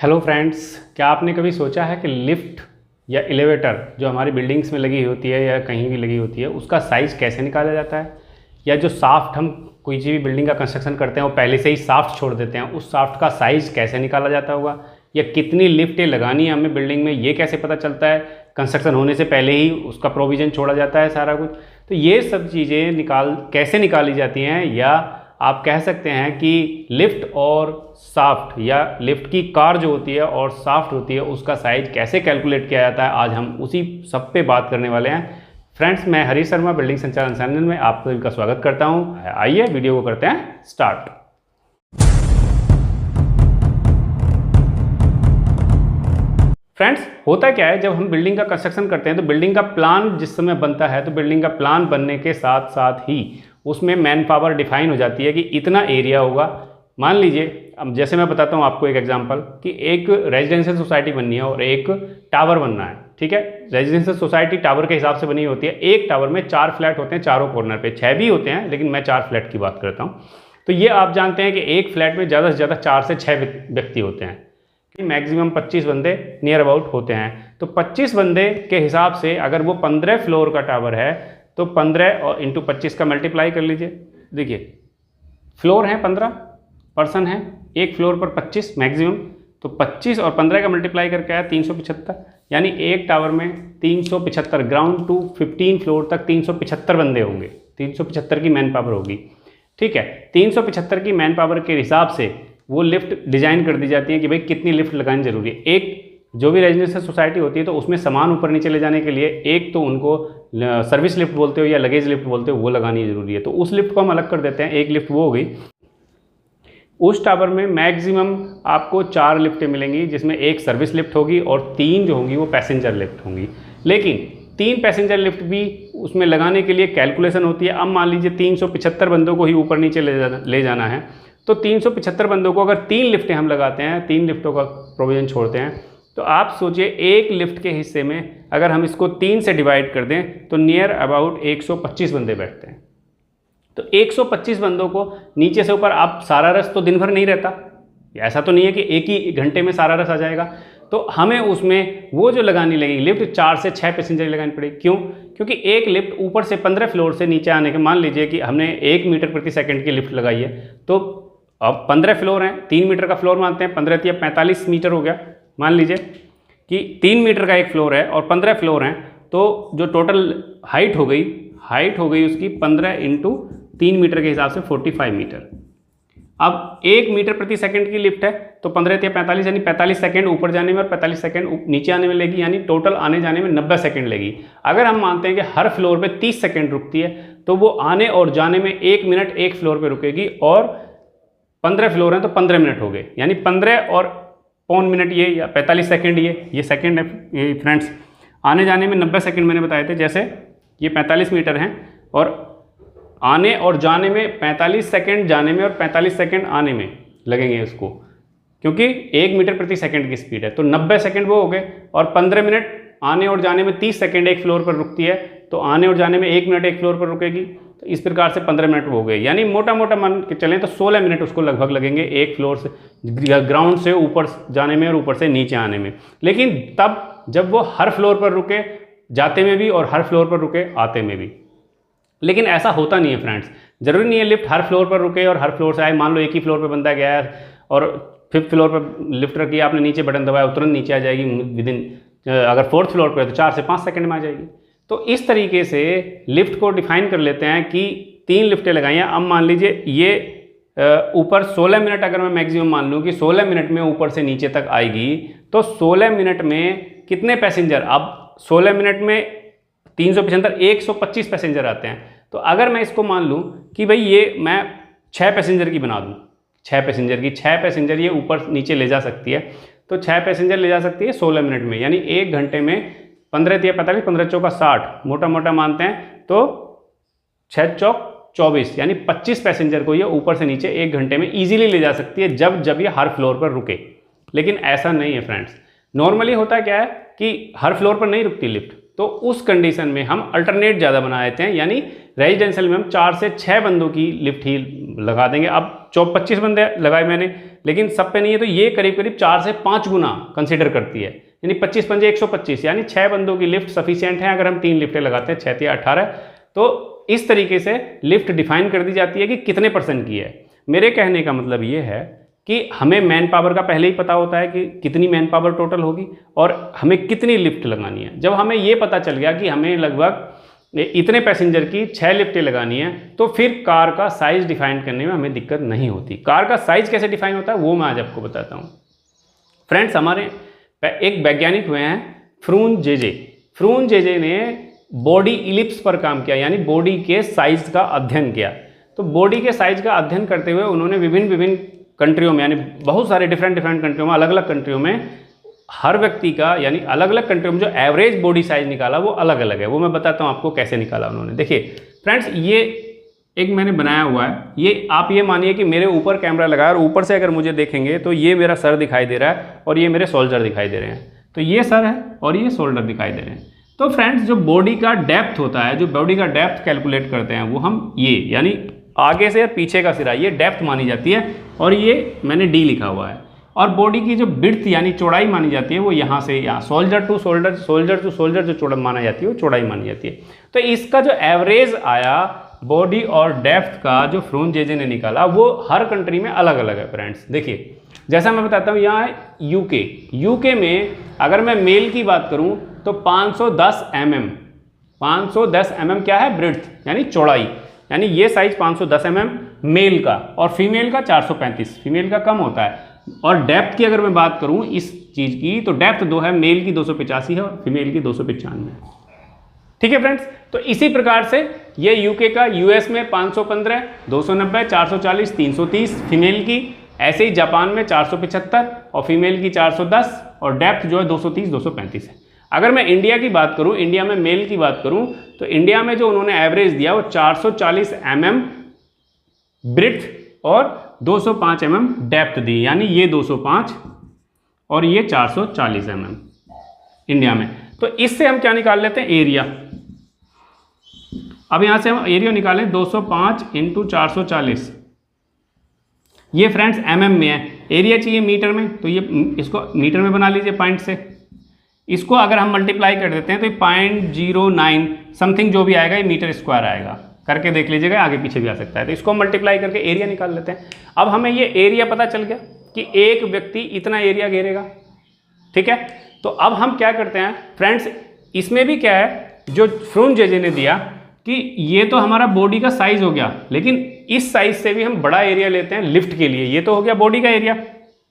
Hello friends, क्या आपने कभी सोचा है कि लिफ्ट या एलिवेटर जो हमारी बिल्डिंग्स में लगी होती है या कहीं भी लगी होती है उसका साइज़ कैसे निकाला जाता है। या जो साफ्ट हम कोई भी बिल्डिंग का कंस्ट्रक्शन करते हैं वो पहले से ही साफ्ट छोड़ देते हैं, उस साफ्ट का साइज़ कैसे निकाला जाता होगा, या कितनी लिफ्टें लगानी है हमें बिल्डिंग में ये कैसे पता चलता है। कंस्ट्रक्शन होने से पहले ही उसका प्रोविज़न छोड़ा जाता है सारा कुछ। तो ये सब चीज़ें कैसे निकाली जाती हैं, या आप कह सकते हैं कि लिफ्ट और साफ्ट या लिफ्ट की कार जो होती है और साफ्ट होती है उसका साइज कैसे कैलकुलेट किया जाता है, आज हम उसी सब पे बात करने वाले हैं। फ्रेंड्स, मैं हरीश शर्मा बिल्डिंग संचालन चैनल में आप सभी का स्वागत करता हूं। आइए वीडियो को करते हैं स्टार्ट। फ्रेंड्स, होता क्या है, जब हम बिल्डिंग का कंस्ट्रक्शन करते हैं तो बिल्डिंग का प्लान जिस समय बनता है तो बिल्डिंग का प्लान बनने के साथ साथ ही उसमें मैन पावर डिफाइन हो जाती है कि इतना एरिया होगा। मान लीजिए, अब जैसे मैं बताता हूँ आपको एक एग्जांपल कि एक रेजिडेंशियल सोसाइटी बननी है और एक टावर बनना है। ठीक है, रेजिडेंशियल सोसाइटी टावर के हिसाब से बनी होती है। एक टावर में 4 फ्लैट होते हैं, चारों कॉर्नर पे 6 भी होते हैं, लेकिन मैं 4 फ्लैट की बात करता हूँ। तो ये आप जानते हैं कि एक फ्लैट में ज़्यादा से ज़्यादा 4 से 6 व्यक्ति होते हैं, मैक्सिमम 25 बंदे नियर अबाउट होते हैं। तो 25 बंदे के हिसाब से अगर वो 15 फ्लोर का टावर है तो 15 और इंटू 25 का मल्टीप्लाई कर लीजिए। देखिए, फ्लोर हैं 15, पर्सन है एक फ्लोर पर 25 मैक्सिमम, तो 25 और 15 का मल्टीप्लाई करके आया 375। यानी एक टावर में 375, ग्राउंड टू 15 फ्लोर तक 375 बंदे होंगे, 375 की मैन पावर होगी। ठीक है, 375 की मैन पावर के हिसाब से वो लिफ्ट डिज़ाइन कर दी जाती है कि भाई कितनी लिफ्ट लगानी जरूरी है। एक जो भी रेजिडेंशियल सोसाइटी होती है तो उसमें सामान ऊपर नीचे ले जाने के लिए एक तो उनको सर्विस लिफ्ट बोलते हो या लगेज लिफ्ट बोलते हो, वो लगानी ज़रूरी है। तो उस लिफ्ट को हम अलग कर देते हैं, एक लिफ्ट वो हो गई। उस टावर में मैक्सिमम आपको 4 लिफ्टें मिलेंगी, जिसमें एक सर्विस लिफ्ट होगी और 3 जो होंगी वो पैसेंजर लिफ्ट होंगी। लेकिन 3 पैसेंजर लिफ्ट भी उसमें लगाने के लिए कैलकुलेशन होती है। अब मान लीजिए 375 बंदों को ही ऊपर नीचे ले जाना है, तो 375 बंदों को अगर 3 लिफ्टें हम लगाते हैं, 3 लिफ्टों का प्रोविज़न छोड़ते हैं, तो आप सोचिए एक लिफ्ट के हिस्से में अगर हम इसको 3 से डिवाइड कर दें तो नियर अबाउट 125 बंदे बैठते हैं। तो 125 बंदों को नीचे से ऊपर, आप सारा रस तो दिन भर नहीं रहता, ऐसा तो नहीं है कि एक ही घंटे में सारा रस आ जाएगा। तो हमें उसमें वो जो लगानी लगेगी लिफ्ट 4 से 6 पैसेंजर लगानी पड़ेगी। क्यों? क्योंकि एक लिफ्ट ऊपर से 15 फ्लोर से नीचे आने के, मान लीजिए कि हमने 1 मीटर प्रति सेकंड की लिफ्ट लगाई है, तो अब 15 फ्लोर हैं, 3 मीटर का फ्लोर मानते हैं, 15 या 45 मीटर हो गया। मान लीजिए कि 3 मीटर का एक फ्लोर है और 15 फ्लोर हैं, तो जो टोटल हाइट हो गई उसकी 15 इंटू 3 मीटर के हिसाब से 45 मीटर। अब 1 मीटर प्रति सेकंड की लिफ्ट है तो 15 या 45, यानी 45 सेकंड ऊपर जाने में और 45 सेकंड नीचे आने में लेगी, यानी टोटल आने जाने में 90 सेकंड लेगी। अगर हम मानते हैं कि हर फ्लोर पे 30 सेकंड रुकती है तो वो आने और जाने में 1 मिनट एक फ्लोर पे रुकेगी, और 15 फ्लोर हैं तो 15 मिनट हो गए, यानी 15 और पौन मिनट ये, या 45 सेकंड ये सेकंड है ये फ्रेंड्स। आने जाने में 90 सेकंड मैंने बताए थे। जैसे ये 45 मीटर हैं और आने और जाने में 45 सेकंड जाने में और 45 सेकंड आने में लगेंगे उसको, क्योंकि 1 मीटर प्रति सेकंड की स्पीड है। तो 90 सेकंड वो हो गए, और 15 मिनट आने और जाने में 30 सेकंड एक फ्लोर पर रुकती है, तो आने और जाने में 1 मिनट एक फ्लोर पर रुकेगी। तो इस प्रकार से 15 मिनट हो गए, यानी मोटा मोटा मान के चलें तो 16 मिनट उसको लगभग लगेंगे एक फ्लोर से, ग्राउंड से ऊपर जाने में और ऊपर से नीचे आने में। लेकिन तब जब वो हर फ्लोर पर रुके जाते में भी और हर फ्लोर पर रुके आते में भी। लेकिन ऐसा होता नहीं है फ्रेंड्स, ज़रूरी नहीं है लिफ्ट हर फ्लोर पर रुके और हर फ्लोर से आए। मान लो एक ही फ्लोर पर बंदा गया है और 5th फ्लोर पर लिफ्ट रखी, आपने नीचे बटन दबाया, तुरंत नीचे आ जाएगी विदिन, अगर 4th फ्लोर पर है तो 4 से 5 सेकंड में आ जाएगी। तो इस तरीके से लिफ्ट को डिफाइन कर लेते हैं कि 3 लिफ्टें लगाई हैं। अब मान लीजिए ये ऊपर 16 मिनट, अगर मैं मैक्सिमम मान लूँ कि 16 मिनट में ऊपर से नीचे तक आएगी, तो 16 मिनट में कितने पैसेंजर, अब 16 मिनट में 375, 125 पैसेंजर आते हैं। तो अगर मैं इसको मान लूँ कि भाई ये मैं 6 पैसेंजर की बना दूँ, 6 पैसेंजर ये ऊपर नीचे ले जा सकती है, तो 6 पैसेंजर ले जा सकती है 16 मिनट में, यानी 1 घंटे में 15 या 45, 15 चौका 60, मोटा मोटा मानते हैं, तो 6 चौक 24, यानी 25 पैसेंजर को ये ऊपर से नीचे 1 घंटे में ईजिली ले जा सकती है, जब ये हर फ्लोर पर रुके। लेकिन ऐसा नहीं है फ्रेंड्स, नॉर्मली होता क्या है कि हर फ्लोर पर नहीं रुकती लिफ्ट, तो उस कंडीशन में हम अल्टरनेट ज़्यादा बना देते हैं, यानी रेजिडेंशियल में हम 4 से 6 बंदों की लिफ्ट ही लगा देंगे। अब 25 बंदे लगाए मैंने, लेकिन सब पे नहीं है, तो ये करीब करीब 4 से 5 गुना कंसिडर करती है, यानी 25 पंजे 125, यानी 6 बंदों की लिफ्ट सफिशिएंट है। अगर हम 3 लिफ्टें लगाते हैं 6 या 18, तो इस तरीके से लिफ्ट डिफाइन कर दी जाती है कि कितने % की है। मेरे कहने का मतलब ये है कि हमें मैन पावर का पहले ही पता होता है कि कितनी मैन पावर टोटल होगी और हमें कितनी लिफ्ट लगानी है। जब हमें ये पता चल गया कि हमें लगभग इतने पैसेंजर की 6 लिफ्टें लगानी है, तो फिर कार का साइज डिफाइन करने में हमें दिक्कत नहीं होती। कार का साइज कैसे डिफाइन होता है वो मैं आज आपको बताता हूँ। फ्रेंड्स, हमारे एक वैज्ञानिक हुए हैं फ्रून जेजे ने बॉडी इलिप्स पर काम किया, यानी बॉडी के साइज का अध्ययन किया। तो बॉडी के साइज का अध्ययन करते हुए उन्होंने विभिन्न कंट्रियों में, यानी बहुत सारे डिफरेंट कंट्रियों में, अलग अलग कंट्रियों में हर व्यक्ति का, यानी अलग अलग कंट्रियों में जो एवरेज बॉडी साइज निकाला वो अलग अलग है। वो मैं बताता हूँ आपको कैसे निकाला उन्होंने। देखिए फ्रेंड्स, ये एक मैंने बनाया हुआ है, ये आप ये मानिए कि मेरे ऊपर कैमरा लगा है और ऊपर से अगर मुझे देखेंगे तो ये मेरा सर दिखाई दे रहा है और ये मेरे शोल्डर दिखाई दे रहे हैं। तो ये सर है और ये शोल्डर दिखाई दे रहे हैं। तो फ्रेंड्स, जो बॉडी का डेप्थ होता है, जो बॉडी का डेप्थ कैलकुलेट करते हैं वो हम ये, यानी आगे से पीछे का सिरा, ये डेप्थ मानी जाती है और ये मैंने डी लिखा हुआ है। और बॉडी की जो विड्थ यानी चौड़ाई मानी जाती है वो यहाँ से यहाँ, शोल्डर टू शोल्डर जो चौड़ाई माना जाती है वो चौड़ाई मानी जाती है। तो इसका जो एवरेज आया बॉडी और डेप्थ का, जो फ्रून जेजे ने निकाला, वो हर कंट्री में अलग अलग है। फ्रेंड्स देखिए, जैसा मैं बताता हूँ, यहाँ है यूके में अगर मैं मेल की बात करूँ तो 510 mm क्या है, ब्रेड्थ यानी चौड़ाई, यानी ये साइज 510 mm मेल का, और फीमेल का 435, फीमेल का कम होता है। और डेप्थ की अगर मैं बात करूं इस चीज़ की, तो डेप्थ 2 है, मेल की 285 है और फीमेल की 295 है। ठीक है फ्रेंड्स, तो इसी प्रकार से ये यूके का, यूएस में 515, 290, 440, 330 फीमेल की, ऐसे ही जापान में 475 और फीमेल की 410, और डेप्थ जो है 230, 235 है। अगर मैं इंडिया की बात करूं, इंडिया में मेल की बात करूं, तो इंडिया में जो उन्होंने एवरेज दिया वो 440 mm ब्रेड्थ और 205 mm डेप्थ दी, यानी ये 205 और ये 440 mm इंडिया में। तो इससे हम क्या निकाल लेते हैं, एरिया। अब यहाँ से हम एरिया निकालें, 205 × 440, ये फ्रेंड्स mm में है। एरिया चाहिए मीटर में, तो ये इसको मीटर में बना लीजिए पॉइंट से। इसको अगर हम मल्टीप्लाई कर देते हैं तो 0.09 समथिंग जो भी आएगा ये मीटर स्क्वायर आएगा, करके देख लीजिएगा, आगे पीछे भी आ सकता है। तो इसको मल्टीप्लाई करके एरिया निकाल लेते हैं। अब हमें ये एरिया पता चल गया कि एक व्यक्ति इतना एरिया घेरेगा। ठीक है, तो अब हम क्या करते हैं फ्रेंड्स, इसमें भी क्या है, जो फ्रून जेजे ने दिया कि ये तो हमारा बॉडी का साइज हो गया, लेकिन इस साइज से भी हम बड़ा एरिया लेते हैं लिफ्ट के लिए। ये तो हो गया बॉडी का एरिया।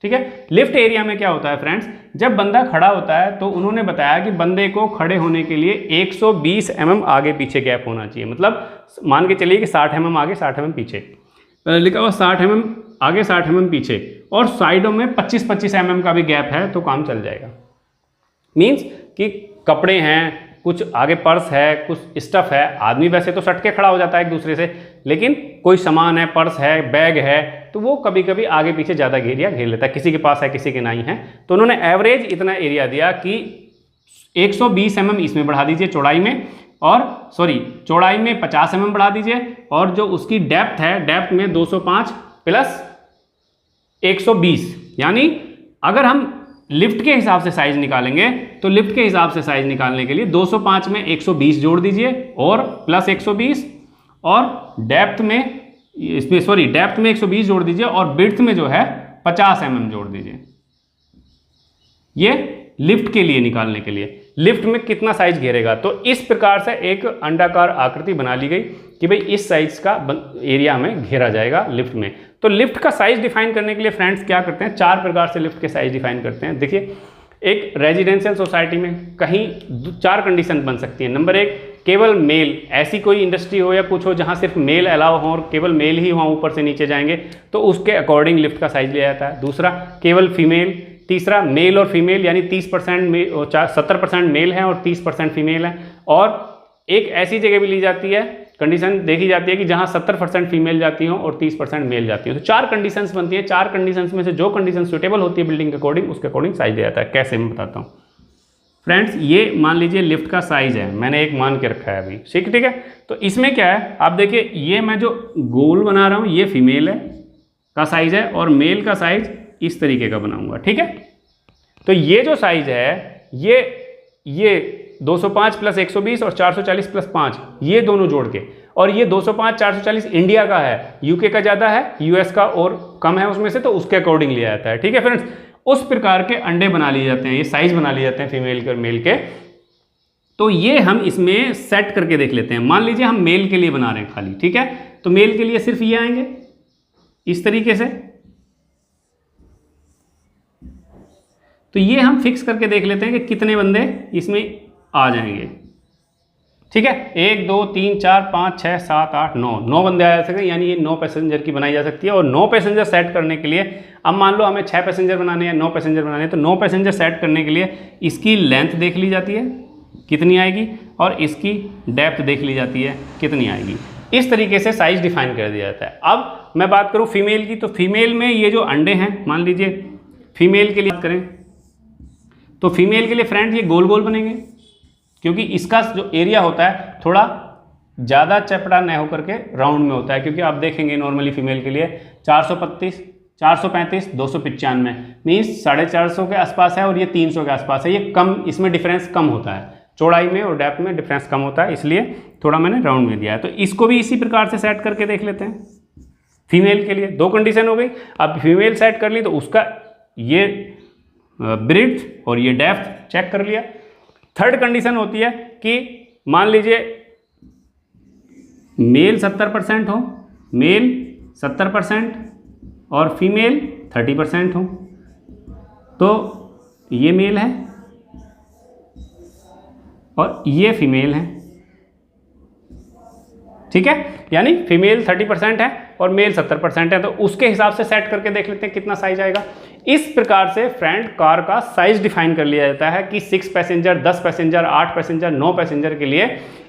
ठीक है, लिफ्ट एरिया में क्या होता है फ्रेंड्स, जब बंदा खड़ा होता है तो उन्होंने बताया कि बंदे को खड़े होने के लिए 120 mm आगे पीछे गैप होना चाहिए। मतलब मान के चलिए कि 60 mm आगे 60 mm पीछे, लिखा हुआ 60 mm आगे 60 mm पीछे, और साइडों में 25-25 mm का भी गैप है तो काम चल जाएगा। मीन्स कि कपड़े हैं, कुछ आगे पर्स है, कुछ स्टफ है, आदमी वैसे तो सट के खड़ा हो जाता है एक दूसरे से, लेकिन कोई सामान है, पर्स है, बैग है, तो वो कभी कभी आगे पीछे ज़्यादा एरिया घेर लेता है, किसी के पास है किसी के नहीं है। तो उन्होंने एवरेज इतना एरिया दिया कि 120 mm इसमें बढ़ा दीजिए चौड़ाई में, और चौड़ाई में 50 mm बढ़ा दीजिए, और जो उसकी डेप्थ है, डेप्थ में 205 प्लस 120, यानी अगर हम लिफ्ट के हिसाब से साइज निकालेंगे तो लिफ्ट के हिसाब से साइज निकालने के लिए 205 में 120 जोड़ दीजिए और प्लस 120, और डेप्थ में डेप्थ में 120 जोड़ दीजिए, और ब्रेड्थ में जो है 50 mm जोड़ दीजिए। ये लिफ्ट के लिए निकालने के लिए, लिफ्ट में कितना साइज घेरेगा। तो इस प्रकार से एक अंडाकार आकृति बना ली गई कि भाई इस साइज का एरिया में घेरा जाएगा लिफ्ट में। तो लिफ्ट का साइज डिफाइन करने के लिए फ्रेंड्स क्या करते हैं, 4 प्रकार से लिफ्ट के साइज डिफाइन करते हैं। देखिए, एक रेजिडेंशियल सोसाइटी में कहीं 4 कंडीशन बन सकती है। नंबर 1, केवल मेल, ऐसी कोई इंडस्ट्री हो या कुछ हो जहां सिर्फ मेल अलाउ हो और केवल मेल ही वहाँ ऊपर से नीचे जाएंगे, तो उसके अकॉर्डिंग लिफ्ट का साइज लिया जाता है। दूसरा, केवल फीमेल। तीसरा, मेल और फीमेल, यानी 30% 70% मेल है और 30% फीमेल है। और एक ऐसी जगह भी ली जाती है, कंडीशन देखी जाती है कि जहां 70% फीमेल जाती हो और 30% मेल जाती हो। तो 4 कंडीशंस बनती है। 4 कंडीशंस में से जो कंडीशन सुटेबल होती है बिल्डिंग के अकॉर्डिंग, उसके अकॉर्डिंग साइज दिया जाता है। कैसे, मैं बताता हूँ फ्रेंड्स। ये मान लीजिए लिफ्ट का साइज है, मैंने एक मान के रखा है अभी, ठीक है। तो इसमें क्या है, आप देखिए, ये मैं जो गोल बना रहा हूँ ये फीमेल है का साइज है और मेल का साइज इस तरीके का बनाऊंगा, ठीक है। तो ये जो साइज है ये 205 प्लस 120 और 440 प्लस 5 ये दोनों जोड़ के, और ये 205 440 इंडिया का है, यूके का ज़्यादा है, यूएस का और कम है उसमें से, तो उसके अकॉर्डिंग लिया जाता है, ठीक है फ्रेंड्स। उस प्रकार के अंडे बना लिए जाते हैं, ये साइज बना लिए जाते हैं फीमेल के और मेल के। तो ये हम इसमें सेट करके देख लेते हैं। मान लीजिए हम मेल के लिए बना रहे हैं खाली, ठीक है। तो मेल के लिए सिर्फ ये आएंगे इस तरीके से। तो ये हम फिक्स करके देख लेते हैं कि कितने बंदे इसमें आ जाएंगे, ठीक है। 1 2 3 4 5 6 7 8 9 बंदे आ सकते हैं, यानी ये 9 पैसेंजर की बनाई जा सकती है। और 9 पैसेंजर सेट करने के लिए, अब मान लो हमें 6 पैसेंजर बनाने हैं, 9 पैसेंजर बनाने हैं, तो 9 पैसेंजर सेट करने के लिए इसकी लेंथ देख ली जाती है कितनी आएगी, और इसकी डेप्थ देख ली जाती है कितनी आएगी। इस तरीके से साइज डिफाइन कर दिया जाता है। अब मैं बात करूँ फीमेल की, तो फीमेल में ये जो अंडे हैं, मान लीजिए फीमेल के लिए बात करें तो फीमेल के लिए फ्रेंड ये गोल गोल बनेंगे, क्योंकि इसका जो एरिया होता है थोड़ा ज़्यादा चपड़ा न होकर के राउंड में होता है। क्योंकि आप देखेंगे नॉर्मली फीमेल के लिए 435 295 मीन्स 450 के आसपास है, और ये 300 के आसपास है। ये कम, इसमें डिफरेंस कम होता है, चौड़ाई में और डेप्थ में डिफरेंस कम होता है, इसलिए थोड़ा मैंने राउंड में दिया है। तो इसको भी इसी प्रकार से सेट करके देख लेते हैं। फीमेल के लिए 2 कंडीशन हो गई। अब फीमेल सेट कर ली तो उसका ये ब्रीथ और ये डेप्थ चेक कर लिया। थर्ड कंडीशन होती है कि मान लीजिए मेल 70% हो, मेल 70% और फीमेल 30% हो, तो ये मेल है और ये फीमेल है, ठीक है। यानी फीमेल 30% है और मेल 70% है, तो उसके हिसाब से सेट करके देख लेते हैं कितना साइज आएगा। इस प्रकार से फ्रेंड कार का साइज डिफाइन कर लिया जाता है कि 6 पैसेंजर, 10 पैसेंजर, 8 पैसेंजर, 9 पैसेंजर के लिए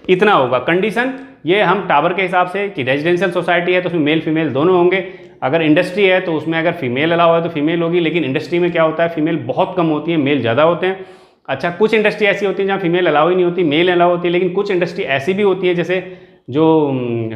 इतना होगा। कंडीशन ये हम टावर के हिसाब से, कि रेजिडेंशियल सोसाइटी है तो उसमें मेल फीमेल दोनों होंगे। अगर इंडस्ट्री है तो उसमें अगर फीमेल अलाउ है तो फीमेल होगी, लेकिन इंडस्ट्री में क्या होता है, फीमेल बहुत कम होती है, मेल ज़्यादा होते हैं। अच्छा, कुछ इंडस्ट्री ऐसी होती है जहाँ फीमेल अलाउ ही नहीं होती, मेल अलाउ होती है। लेकिन कुछ इंडस्ट्री ऐसी भी होती है जैसे जो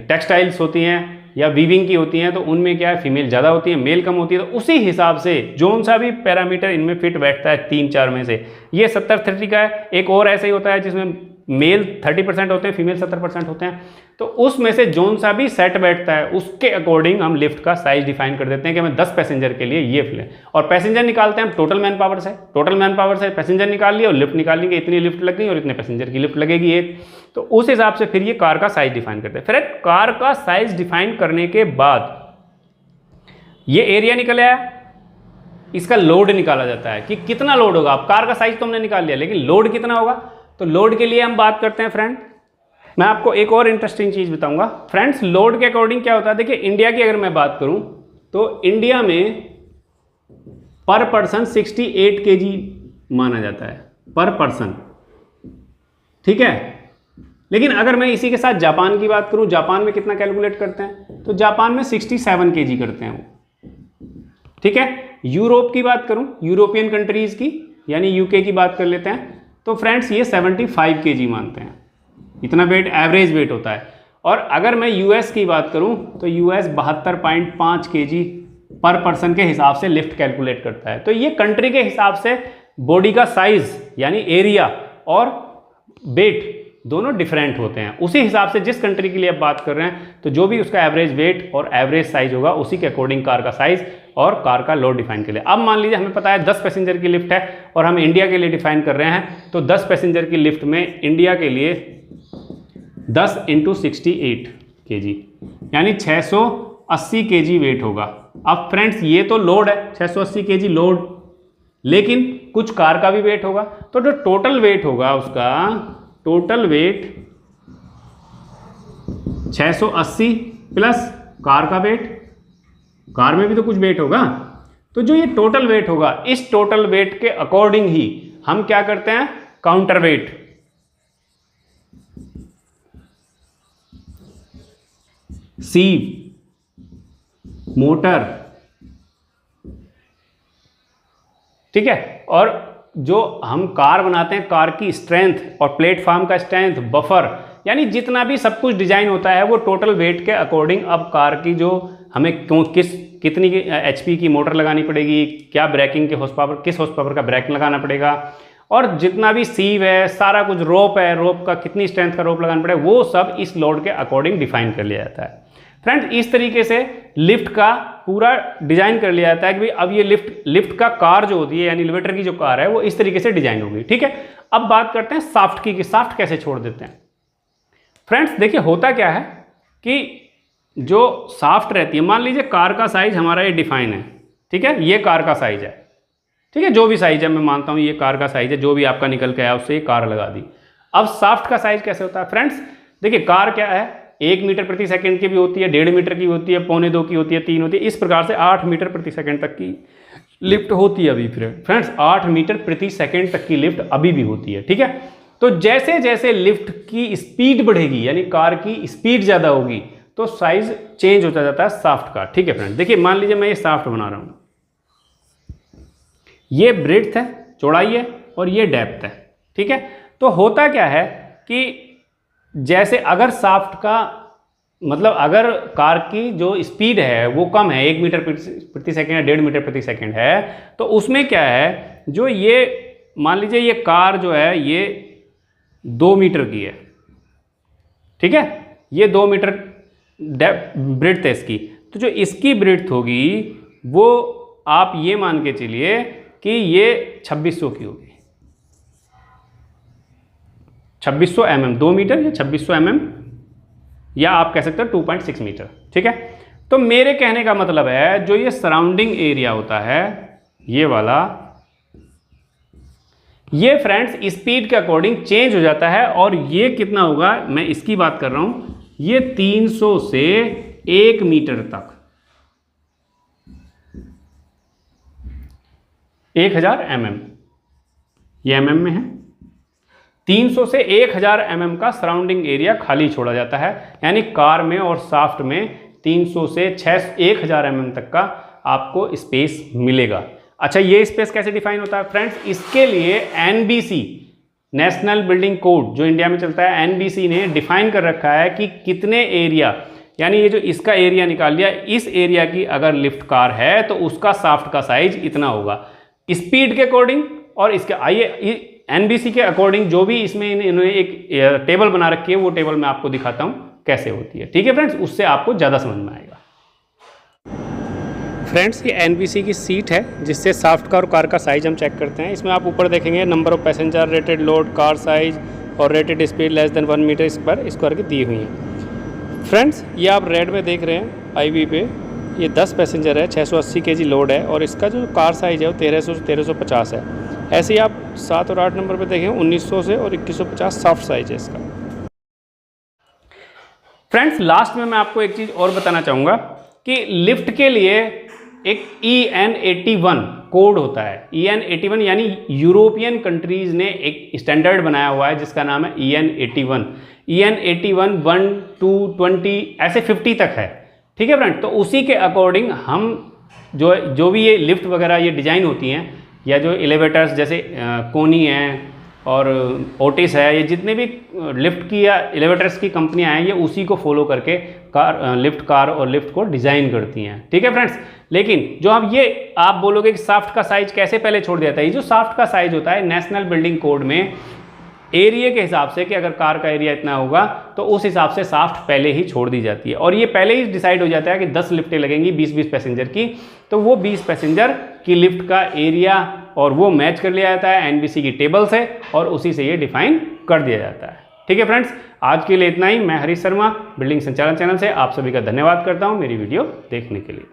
टेक्सटाइल्स होती हैं या वीविंग की होती हैं, तो उनमें क्या है, फीमेल ज़्यादा होती है, मेल कम होती है। तो उसी हिसाब से जोन सा भी पैरामीटर इनमें फिट बैठता है 3-4 में से। ये 70-30 का है। एक और ऐसा ही होता है जिसमें मेल 30% होते हैं, फीमेल 70% होते हैं। तो उसमें से जोन सा भी सेट बैठता है, उसके अकॉर्डिंग हम लिफ्ट का साइज डिफाइन कर देते हैं कि हमें 10 पैसेंजर के लिए ये फिल है। और पैसेंजर निकालते हैं हम टोटल मैन पावर से। टोटल मैन पावर से पैसेंजर निकाल लिए और लिफ्ट निकाल लेंगे, इतनी लिफ्ट लग गई और इतने पैसेंजर की लिफ्ट लगेगी एक। तो उस हिसाब से फिर ये कार का साइज डिफाइन करते हैं। फिर कार का साइज डिफाइन करने के बाद ये एरिया निकल आया, इसका लोड निकाला जाता है कि कितना लोड होगा। अब कार का साइज तो हमने निकाल लिया, लेकिन लोड कितना होगा, तो लोड के लिए हम बात करते हैं फ्रेंड। मैं आपको एक और इंटरेस्टिंग चीज़ बताऊंगा फ्रेंड्स। लोड के अकॉर्डिंग क्या होता है, देखिए इंडिया की अगर मैं बात करूं तो इंडिया में पर पर्सन 68 kg माना जाता है, पर पर्सन, ठीक है। लेकिन अगर मैं इसी के साथ जापान की बात करूं, जापान में कितना कैलकुलेट करते हैं, तो जापान में 67 kg करते हैं वो, ठीक है। यूरोप की बात करूं, यूरोपियन कंट्रीज़ की, यानी यूके की बात कर लेते हैं, तो फ्रेंड्स ये 75 kg मानते हैं, इतना वेट एवरेज वेट होता है। और अगर मैं यूएस की बात करूं तो यूएस 72.5 kg पर पर्सन के हिसाब से लिफ्ट कैलकुलेट करता है। तो ये कंट्री के हिसाब से बॉडी का साइज यानी एरिया और वेट दोनों डिफरेंट होते हैं। उसी हिसाब से जिस कंट्री के लिए आप बात कर रहे हैं, तो जो भी उसका एवरेज वेट और एवरेज साइज होगा, उसी के अकॉर्डिंग कार का साइज और कार का लोड डिफाइन कर लिया। अब मान लीजिए हमें पता है 10 पैसेंजर की लिफ्ट है और हम इंडिया के लिए डिफाइन कर रहे हैं, तो 10 पैसेंजर की लिफ्ट में इंडिया के लिए 10 × 68 kg यानी 680 kg वेट होगा। अब फ्रेंड्स ये तो लोड है 680 kg लोड, लेकिन कुछ कार का भी वेट होगा, तो जो टोटल वेट होगा उसका, टोटल वेट 680 प्लस कार का वेट, कार में भी तो कुछ वेट होगा, तो जो ये टोटल वेट होगा, इस टोटल वेट के अकॉर्डिंग ही हम क्या करते हैं, काउंटर वेट, सीव, मोटर, ठीक है। और जो हम कार बनाते हैं, कार की स्ट्रेंथ और प्लेटफॉर्म का स्ट्रेंथ, बफर, यानी जितना भी सब कुछ डिजाइन होता है वो टोटल वेट के अकॉर्डिंग अब कार की जो हमें कितनी HP की मोटर लगानी पड़ेगी, क्या ब्रेकिंग के किस हॉर्स पावर का ब्रेक लगाना पड़ेगा, और जितना भी सीव है, सारा कुछ, रोप है, रोप का कितनी स्ट्रेंथ का रोप लगाना पड़ेगा, वो सब इस लोड के अकॉर्डिंग डिफाइन कर लिया जाता है। फ्रेंड्स, इस तरीके से लिफ्ट का पूरा डिजाइन कर लिया जाता है कि भाई अब ये लिफ्ट का कार जो होती है, यानी एलिवेटर की जो कार है, वो इस तरीके से डिजाइन होगी। ठीक है, अब बात करते हैं साफ्ट की, साफ्ट कैसे छोड़ देते हैं। फ्रेंड्स देखिए, होता क्या है कि जो साफ्ट रहती है, मान लीजिए कार का साइज हमारा ये डिफाइन है, ठीक है, ये कार का साइज है, ठीक है, जो भी साइज है, मैं मानता हूँ ये कार का साइज है, जो भी आपका निकल के आया उससे ये कार लगा दी। अब साफ्ट का साइज कैसे होता है फ्रेंड्स, देखिए कार क्या है, 1 मीटर प्रति सेकंड की भी होती है, 1.5 मीटर की होती है, 1.25 की होती है, 3 होती है, इस प्रकार से 8 मीटर प्रति सेकंड तक की लिफ्ट होती है अभी। फ्रेंड्स 8 मीटर प्रति सेकंड तक की लिफ्ट अभी भी होती है। ठीक है, तो जैसे जैसे लिफ्ट की स्पीड बढ़ेगी, यानी कार की स्पीड ज़्यादा होगी, तो साइज चेंज होता जाता है साफ्ट का। ठीक है फ्रेंड्स, देखिए मान लीजिए मैं ये साफ्ट बना रहा हूँ, ये ब्रेड्थ है, चौड़ाई है, और ये डेप्थ है। ठीक है, तो होता क्या है कि जैसे अगर साफ्ट का मतलब अगर कार की जो स्पीड है वो कम है, 1 मीटर प्रति सेकंड या 1.5 मीटर प्रति सेकंड है, तो उसमें क्या है, जो ये मान लीजिए ये कार जो है ये 2 मीटर की है, ठीक है, ये 2 मीटर ब्रेड्थ है इसकी, तो जो इसकी ब्रेड्थ होगी वो आप ये मान के चलिए कि ये 2600 की होगी, 2600 mm, 2 मीटर या 2600 mm, या आप कह सकते हो 2.6 मीटर। ठीक है, तो मेरे कहने का मतलब है जो ये सराउंडिंग एरिया होता है ये वाला, ये फ्रेंड्स स्पीड के अकॉर्डिंग चेंज हो जाता है, और ये कितना होगा, मैं इसकी बात कर रहा हूं, ये 300 से 1 मीटर तक, 1000 mm, ये mm में है, 300 से 1000 mm का सराउंडिंग एरिया खाली छोड़ा जाता है, यानी कार में और साफ्ट में 300 से 1000 mm तक का आपको स्पेस मिलेगा। अच्छा, ये स्पेस कैसे डिफाइन होता है फ्रेंड्स, इसके लिए NBC, नेशनल बिल्डिंग कोड जो इंडिया में चलता है, NBC ने डिफाइन कर रखा है कि कितने एरिया, यानी ये जो इसका एरिया निकाल लिया, इस एरिया की अगर लिफ्ट कार है तो उसका साफ्ट का साइज इतना होगा, स्पीड के अकॉर्डिंग, और इसके आइए NBC के अकॉर्डिंग जो भी इसमें इन्होंने एक टेबल बना रखी है, वो टेबल मैं आपको दिखाता हूँ कैसे होती है। ठीक है फ्रेंड्स, उससे आपको ज़्यादा समझ में आएगा। फ्रेंड्स, ये NBC की सीट है जिससे साफ्ट कार और कार का साइज हम चेक करते हैं। इसमें आप ऊपर देखेंगे number of passenger, rated load, car size और rated speed less than 1 metre square की दी हुई है। फ्रेंड्स, ये आप रेड में देख रहे हैं IV पे, ये 10 पैसेंजर है, 680 kg लोड है, और इसका जो कार साइज है वो 1300 से 1350 है। ऐसे ही आप 7 और 8 नंबर पे देखें 1900 से और 2150 सॉफ्ट साइज है इसका। फ्रेंड्स, लास्ट में मैं आपको एक चीज़ और बताना चाहूँगा कि लिफ्ट के लिए एक EN81 कोड होता है। EN81 यानी यूरोपियन कंट्रीज़ ने एक स्टैंडर्ड बनाया हुआ है जिसका नाम है EN81। EN81 1 2 20 ऐसे 50 तक है। ठीक है फ्रेंड, तो उसी के अकॉर्डिंग हम जो भी ये लिफ्ट वगैरह ये डिज़ाइन होती हैं, या जो एलिवेटर्स जैसे कोनी है और ओटिस है, ये जितने भी लिफ्ट की या एलिवेटर्स की कंपनियां हैं, ये उसी को फॉलो करके कार और लिफ्ट को डिज़ाइन करती हैं। ठीक है फ्रेंड्स, लेकिन जो अब ये आप बोलोगे कि साफ्ट का साइज कैसे पहले छोड़ दिया था, ये जो साफ्ट का साइज होता है नेशनल बिल्डिंग कोड में एरिया के हिसाब से, कि अगर कार का एरिया इतना होगा तो उस हिसाब से साफ्ट पहले ही छोड़ दी जाती है, और ये पहले ही डिसाइड हो जाता है कि 10 लिफ्टें लगेंगी 20-20 पैसेंजर की, तो वो 20 पैसेंजर की लिफ्ट का एरिया और वो मैच कर लिया जाता है NBC की टेबल से, और उसी से ये डिफाइन कर दिया जाता है। ठीक है फ्रेंड्स, आज के लिए इतना ही। मैं हरीश शर्मा बिल्डिंग संचालन चैनल से आप सभी का धन्यवाद करता हूँ मेरी वीडियो देखने के लिए।